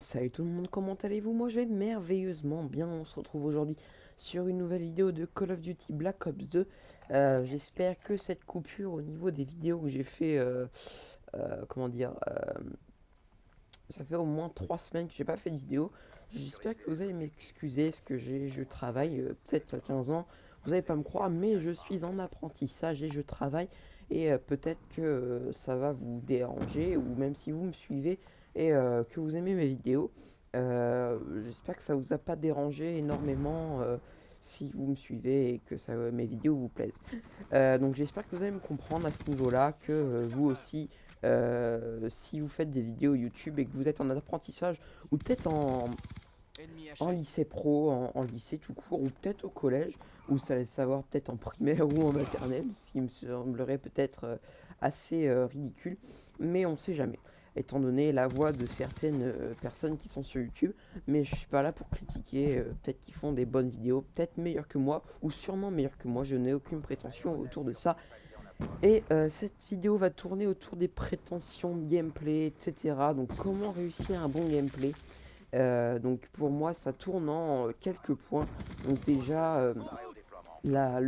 Salut tout le monde, comment allez-vous? Moi je vais merveilleusement bien, on se retrouve aujourd'hui sur une nouvelle vidéo de Call of Duty Black Ops 2. J'espère que cette coupure au niveau des vidéos que j'ai fait, comment dire, ça fait au moins 3 semaines que j'ai pas fait de vidéo. J'espère que vous allez m'excuser, parce que je travaille peut-être à 15 ans, vous n'allez pas me croire, mais je suis en apprentissage et je travaille. Et peut-être que ça va vous déranger, ou même si vous me suivez et que vous aimez mes vidéos. J'espère que ça vous a pas dérangé énormément si vous me suivez et que mes vidéos vous plaisent. Donc j'espère que vous allez me comprendre à ce niveau-là, que vous aussi, si vous faites des vidéos YouTube et que vous êtes en apprentissage, ou peut-être en lycée pro, en lycée tout court, ou peut-être au collège, ou vous allez savoir peut-être en primaire ou en maternelle, ce qui me semblerait peut-être assez ridicule, mais on ne sait jamais, étant donné la voix de certaines personnes qui sont sur YouTube. Mais je suis pas là pour critiquer, peut-être qu'ils font des bonnes vidéos, peut-être meilleures que moi, ou sûrement meilleures que moi, je n'ai aucune prétention autour de ça. Et cette vidéo va tourner autour des prétentions de gameplay, etc. Donc comment réussir un bon gameplay. Donc pour moi ça tourne en quelques points. Donc déjà la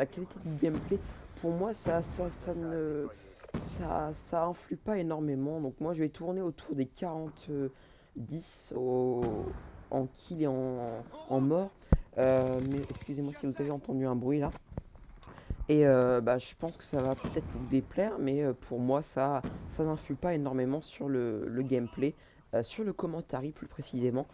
qualité du gameplay, pour moi ça influe pas énormément. Donc moi je vais tourner autour des 40-10 en kill et en mort. Mais excusez-moi si vous avez entendu un bruit là. Et je pense que ça va peut-être vous déplaire, mais pour moi, ça n'influe pas énormément sur le gameplay, sur le commentary plus précisément.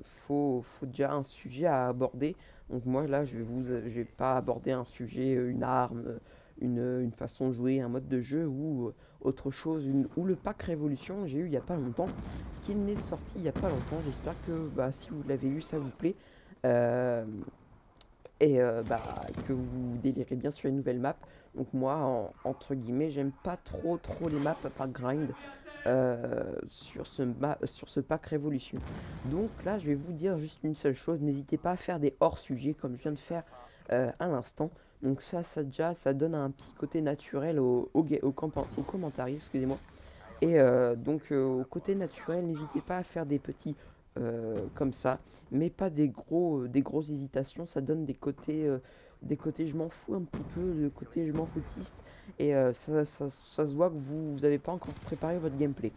Faut déjà un sujet à aborder. Donc moi, là, je vais pas aborder un sujet, une arme, une façon de jouer, un mode de jeu ou autre chose, ou le pack Révolution que j'ai eu il n'y a pas longtemps, qui n'est sorti il n'y a pas longtemps. J'espère que si vous l'avez eu, ça vous plaît. Euh, et que vous délirez bien sur les nouvelles maps. Donc moi, entre guillemets, j'aime pas trop les maps par grind sur ce pack Révolution. Donc là, je vais vous dire juste une seule chose, n'hésitez pas à faire des hors-sujets comme je viens de faire à l'instant. Donc ça déjà, ça donne un petit côté naturel au commentaire, excusez-moi. Et au côté naturel, n'hésitez pas à faire des petits comme ça, mais pas des grosses hésitations. Ça donne des côtés je m'en fous un petit peu, des côtés je m'en foutiste. Et ça se voit que vous n'avez pas encore préparé votre gameplay,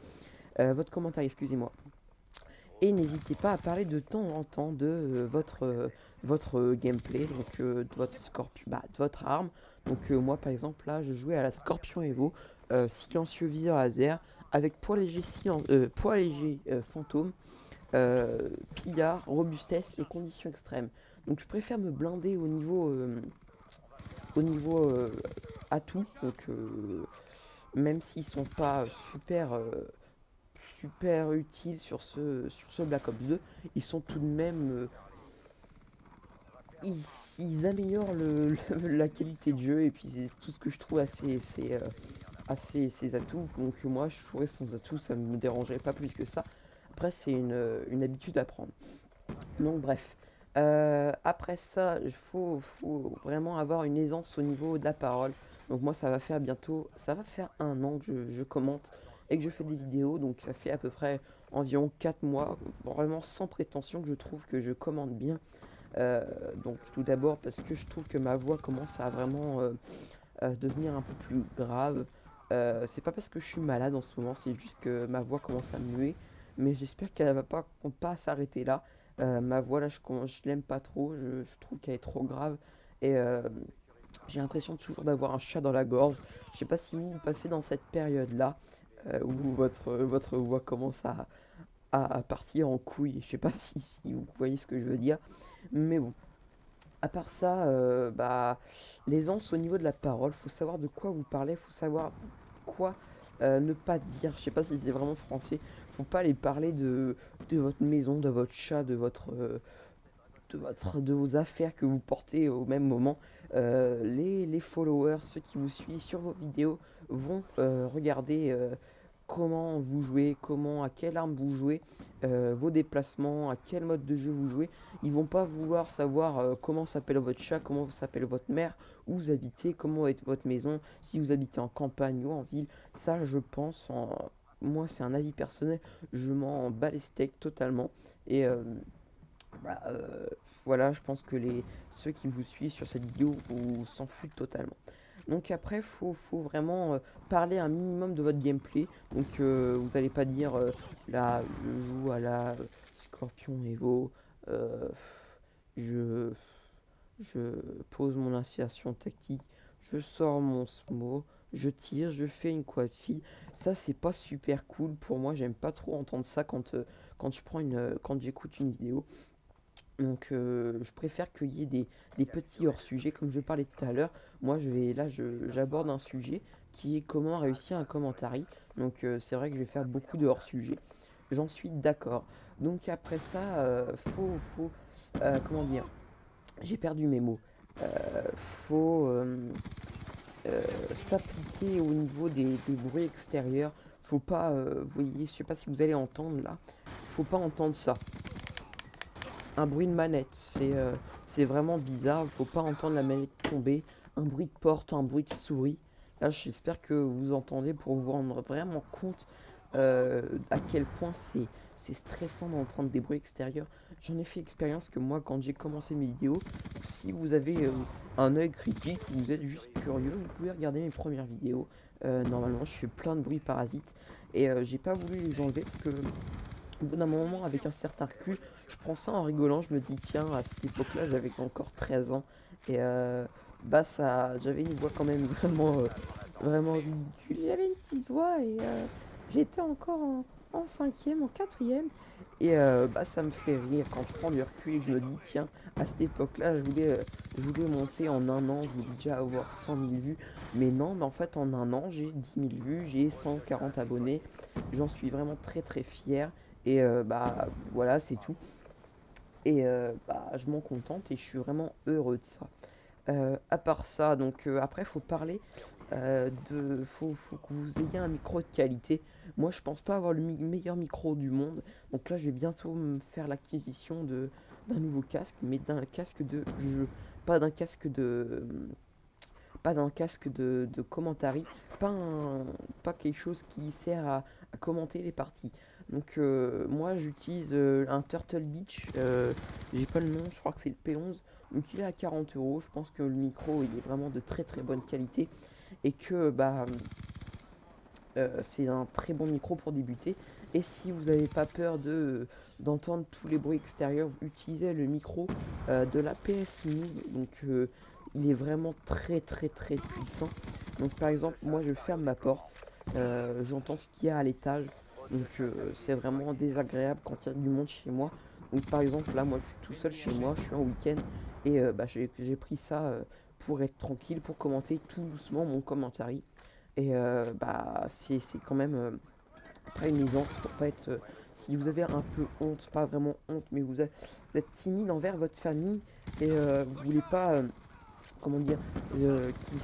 votre commentaire, excusez-moi. Et n'hésitez pas à parler de temps en temps de votre gameplay, donc de votre de votre arme. Donc moi par exemple là je jouais à la Scorpion Evo, silencieux viseur laser, avec poids léger fantôme, pillard, robustesse et conditions extrêmes. Donc je préfère me blinder au niveau atout, donc même s'ils sont pas super utiles sur ce Black Ops 2, ils sont tout de même ils améliorent la qualité de jeu, et puis c'est tout ce que je trouve assez ses atouts. Donc moi je jouerais sans atouts, ça ne me dérangerait pas plus que ça. Après c'est une habitude à prendre. Donc bref. Après ça, faut vraiment avoir une aisance au niveau de la parole. Donc moi ça va faire 1 an que je commente et que je fais des vidéos. Donc ça fait à peu près environ 4 mois, vraiment sans prétention, que je trouve que je commente bien. Donc tout d'abord parce que je trouve que ma voix commence à vraiment devenir un peu plus grave. C'est pas parce que je suis malade en ce moment, c'est juste que ma voix commence à muer. Mais j'espère qu'elle va pas s'arrêter là. Ma voix là, je l'aime pas trop, je trouve qu'elle est trop grave. Et j'ai l'impression toujours d'avoir un chat dans la gorge. Je sais pas si vous passez dans cette période-là où votre voix commence à partir en couille. Je sais pas si vous voyez ce que je veux dire. Mais bon, à part ça, l'aisance au niveau de la parole, faut savoir de quoi vous parlez, faut savoir quoi ne pas dire. Je sais pas si c'est vraiment français. Faut pas aller parler de votre maison, de votre chat, de vos affaires que vous portez au même moment. Les followers, ceux qui vous suivent sur vos vidéos, vont regarder comment vous jouez, à quelle arme vous jouez, vos déplacements, à quel mode de jeu vous jouez. Ils vont pas vouloir savoir comment s'appelle votre chat, comment s'appelle votre mère, où vous habitez, comment est votre maison, si vous habitez en campagne ou en ville. Ça, je pense, moi c'est un avis personnel, je m'en bats les steaks totalement. Et bah, voilà, je pense que ceux qui vous suivent sur cette vidéo vous s'en foutent totalement. Donc après, faut vraiment parler un minimum de votre gameplay. Donc vous n'allez pas dire là, je joue à la Scorpion Evo, euh, je, je pose mon initiation tactique, je sors mon SMO, je tire, je fais une quad fille. Ça, c'est pas super cool pour moi. J'aime pas trop entendre ça quand je prends quand j'écoute une vidéo. Donc je préfère qu'il y ait des petits hors-sujets comme je parlais tout à l'heure. Moi j'aborde un sujet qui est comment réussir un commentary. Donc c'est vrai que je vais faire beaucoup de hors-sujets. J'en suis d'accord. Donc après ça, comment dire, j'ai perdu mes mots. Faut s'appliquer au niveau des bruits extérieurs. Faut pas, vous voyez, je sais pas si vous allez entendre là. Faut pas entendre ça, un bruit de manette. C'est vraiment bizarre. Il faut pas entendre la manette tomber. Un bruit de porte, un bruit de souris. Là, j'espère que vous entendez pour vous rendre vraiment compte à quel point c'est stressant d'entendre des bruits extérieurs. J'en ai fait expérience que moi, quand j'ai commencé mes vidéos, si vous avez un œil critique, vous êtes juste curieux, vous pouvez regarder mes premières vidéos. Normalement, je fais plein de bruits parasites et j'ai pas voulu les enlever parce que au bout d'un moment, avec un certain recul, je prends ça en rigolant, je me dis tiens, à cette époque-là, j'avais encore 13 ans et bah ça, j'avais une voix quand même vraiment ridicule. J'avais une petite voix et j'étais encore en cinquième, en quatrième et bah ça me fait rire quand je prends du recul et que je me dis tiens, à cette époque-là, je voulais monter en un an, je voulais déjà avoir 100 000 vues, mais non, mais en fait en un an, j'ai 10 000 vues, j'ai 140 abonnés, j'en suis vraiment très très fier. Et bah voilà, c'est tout. Et bah je m'en contente et je suis vraiment heureux de ça. À part ça, donc après, faut parler faut que vous ayez un micro de qualité. Moi, je pense pas avoir le meilleur micro du monde. Donc là, je vais bientôt me faire l'acquisition d'un nouveau casque, mais d'un casque de jeu, pas d'un casque de commentary, pas quelque chose qui sert à commenter les parties. Donc moi j'utilise un Turtle Beach, j'ai pas le nom, je crois que c'est le P11, donc il est à 40 €. Je pense que le micro il est vraiment de très très bonne qualité et que bah c'est un très bon micro pour débuter. Et si vous n'avez pas peur d'entendre tous les bruits extérieurs, utilisez le micro de la PS Move. Donc il est vraiment très très très puissant. Donc par exemple, moi je ferme ma porte, j'entends ce qu'il y a à l'étage. Donc c'est vraiment désagréable quand il y a du monde chez moi. Donc par exemple là, moi je suis tout seul chez moi, je suis en week-end et bah, j'ai pris ça pour être tranquille, pour commenter tout doucement mon commentaire. Et bah, c'est quand même pas une aisance pour pas être. Si vous avez un peu honte, pas vraiment honte, mais vous êtes timide envers votre famille et vous voulez pas, comment dire, qu'ils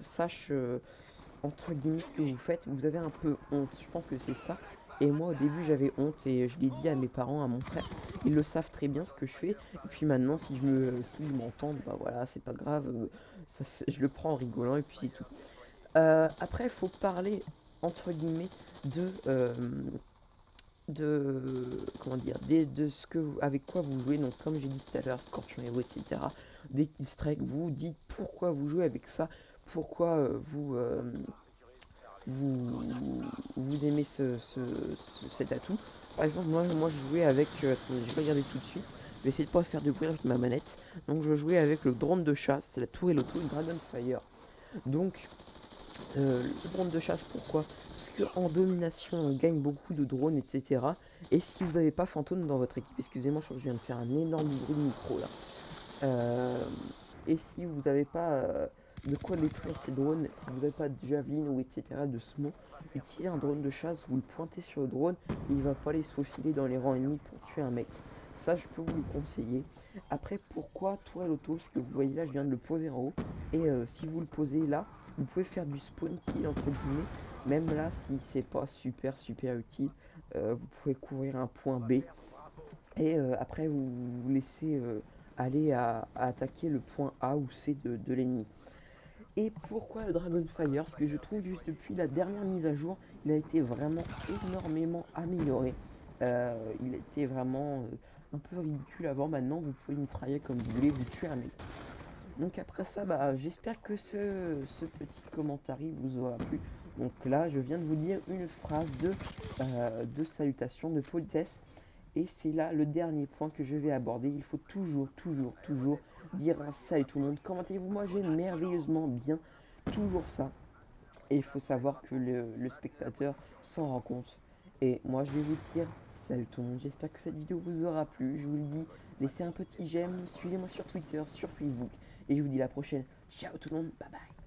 sachent entre guillemets ce que vous faites, vous avez un peu honte. Je pense que c'est ça. Et moi au début j'avais honte et je l'ai dit à mes parents, à mon frère. Ils le savent très bien ce que je fais. Et puis maintenant s'ils m'entendent, bah voilà, c'est pas grave. Je le prends en rigolant et puis c'est tout. Après, il faut parler entre guillemets de, euh, comment dire, de ce que avec quoi vous jouez. Donc, comme j'ai dit tout à l'heure, Scorpion Evo, etc. Des strike, vous dites pourquoi vous jouez avec ça, pourquoi vous, vous aimez cet atout. Par exemple, moi je jouais avec, attendez, je vais regarder tout de suite. Je vais essayer de pas faire de bruit avec ma manette. Donc, je jouais avec le drone de chasse, c'est la tour et l'auto, Dragonfire. Donc, le drone de chasse, pourquoi? Parce qu'en domination, on gagne beaucoup de drones, etc. Et si vous n'avez pas fantôme dans votre équipe, excusez-moi, je crois que je viens de faire un énorme bruit de micro là. Euh, et si vous n'avez pas de quoi détruire ces drones, si vous n'avez pas de javelin ou etc. de smoke, utilisez un drone de chasse, vous le pointez sur le drone, et il va pas aller se faufiler dans les rangs ennemis pour tuer un mec. Ça, je peux vous le conseiller. Après, pourquoi tourelle auto? Parce que vous voyez là, je viens de le poser en haut. Et si vous le posez là, vous pouvez faire du spawn kill entre guillemets. Même là, si c'est pas super super utile, vous pouvez couvrir un point B. Et après, vous laissez aller à attaquer le point A ou C de l'ennemi. Et pourquoi le Dragonfire? Parce que je trouve juste depuis la dernière mise à jour, il a été vraiment énormément amélioré. Il était vraiment un peu ridicule avant. Maintenant, vous pouvez mitrailler comme vous voulez, vous tuer un mec. Donc après ça, bah, j'espère que ce petit commentaire vous aura plu. Donc là, je viens de vous dire une phrase de salutation, de politesse. Et c'est là le dernier point que je vais aborder. Il faut toujours dire un salut tout le monde. Commentez-vous, moi j'ai merveilleusement bien. Toujours ça. Et il faut savoir que le spectateur s'en rend compte. Et moi je vais vous dire salut tout le monde. J'espère que cette vidéo vous aura plu. Je vous le dis, laissez un petit j'aime. Suivez-moi sur Twitter, sur Facebook. Et je vous dis à la prochaine. Ciao tout le monde. Bye bye.